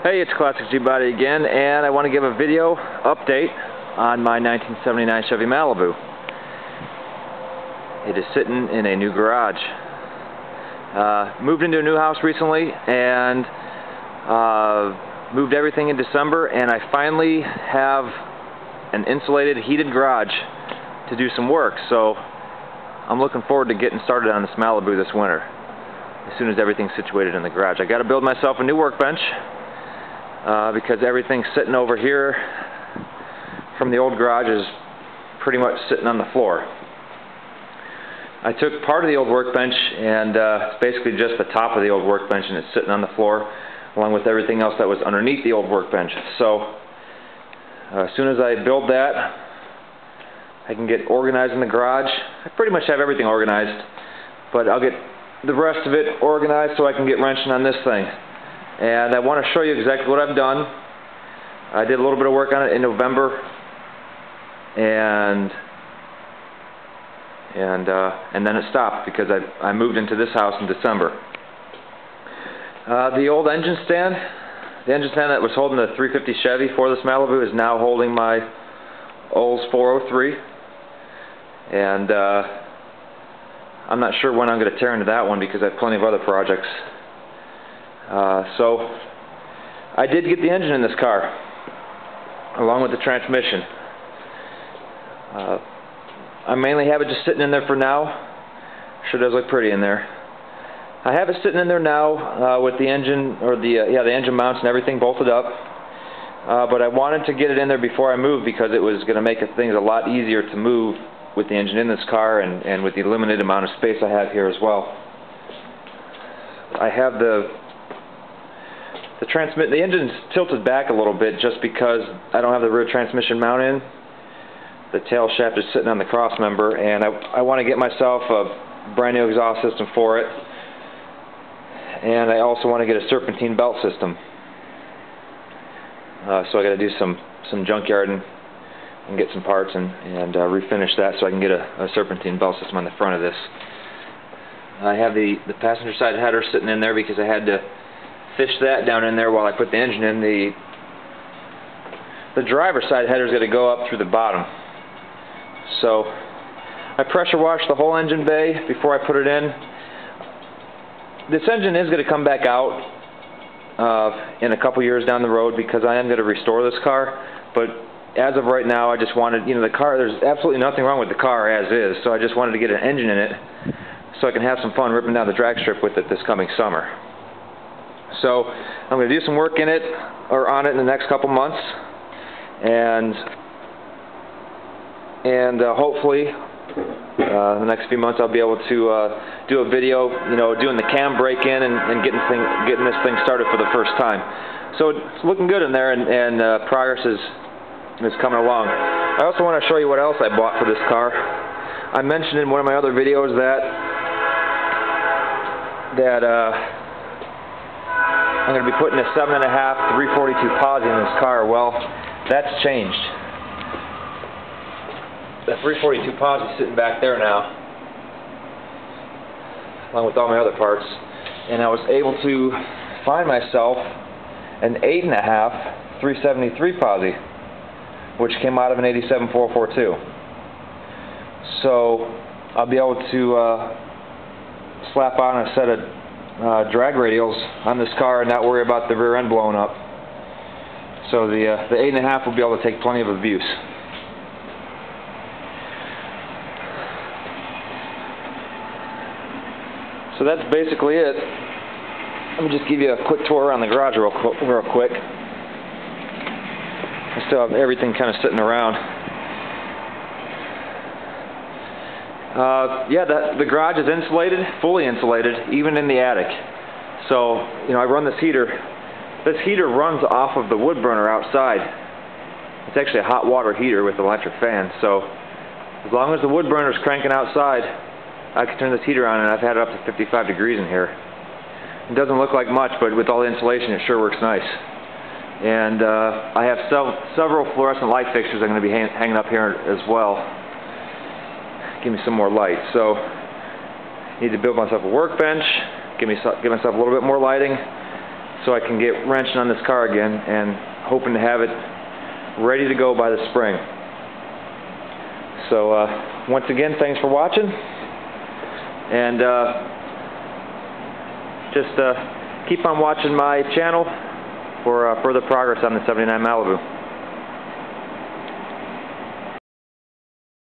Hey, it's Classic Gbody again, and I want to give a video update on my 1979 Chevy Malibu. It is sitting in a new garage. Moved into a new house recently and moved everything in December, and I finally have an insulated, heated garage to do some work. So I'm looking forward to getting started on this Malibu this winter as soon as everything's situated in the garage. I got to build myself a new workbench because everything sitting over here from the old garage is pretty much sitting on the floor. I took part of the old workbench, and it's basically just the top of the old workbench, and it's sitting on the floor along with everything else that was underneath the old workbench. So as soon as I build that, I can get organized in the garage. I pretty much have everything organized, but I'll get the rest of it organized so I can get wrenching on this thing. And I want to show you exactly what I've done. I did a little bit of work on it in November, and then it stopped because I moved into this house in December. The old engine stand, that was holding the 350 Chevy for this Malibu is now holding my Olds 403, and I'm not sure when I'm going to tear into that one because I have plenty of other projects. So I did get the engine in this car along with the transmission. I mainly have it just sitting in there for now. Sure does look pretty in there. I have it sitting in there now with the engine, or the engine mounts and everything bolted up. But I wanted to get it in there before I moved because it was going to make things a lot easier to move with the engine in this car and with the limited amount of space I have here as well. I have the engine's tilted back a little bit just because I don't have the rear transmission mount in. The tail shaft is sitting on the cross member, and I want to get myself a brand new exhaust system for it, and I also want to get a serpentine belt system. So I got to do some junkyarding and get some parts and refinish that so I can get a serpentine belt system on the front of this. I have the passenger side header sitting in there because I had to fish that down in there while I put the engine in. The driver's side header is going to go up through the bottom. So I pressure washed the whole engine bay before I put it in. This engine is going to come back out in a couple years down the road because I am going to restore this car. But as of right now, I just wanted, the car, there's absolutely nothing wrong with the car as is, so I just wanted to get an engine in it so I can have some fun ripping down the drag strip with it this coming summer. So I'm going to do some work in it, or on it, in the next couple months, and hopefully the next few months I'll be able to do a video, doing the cam break-in and getting this thing started for the first time. So it's looking good in there, and progress is coming along. I also want to show you what else I bought for this car. I mentioned in one of my other videos that I'm going to be putting a 7.5 342 posi in this car. Well, that's changed. The 342 posi is sitting back there now, along with all my other parts, and I was able to find myself an 8.5 373 posi, which came out of an 87 442. So I'll be able to slap on a set of drag radials on this car and not worry about the rear end blowing up. So the 8.5 will be able to take plenty of abuse. So that's basically it. Let me just give you a quick tour around the garage real quick. I still have everything kind of sitting around. The garage is insulated, fully insulated, even in the attic. So, I run this heater. This heater runs off of the wood burner outside. It's actually a hot water heater with an electric fan. So, as long as the wood burner is cranking outside, I can turn this heater on, and I've had it up to 55 degrees in here. It doesn't look like much, but with all the insulation, it sure works nice. And I have several fluorescent light fixtures I'm going to be hanging up here as well. Give me some more light. So I need to build myself a workbench, give myself a little bit more lighting, so I can get wrenching on this car again, and hoping to have it ready to go by the spring. So once again, thanks for watching, and just keep on watching my channel for further progress on the '79 Malibu.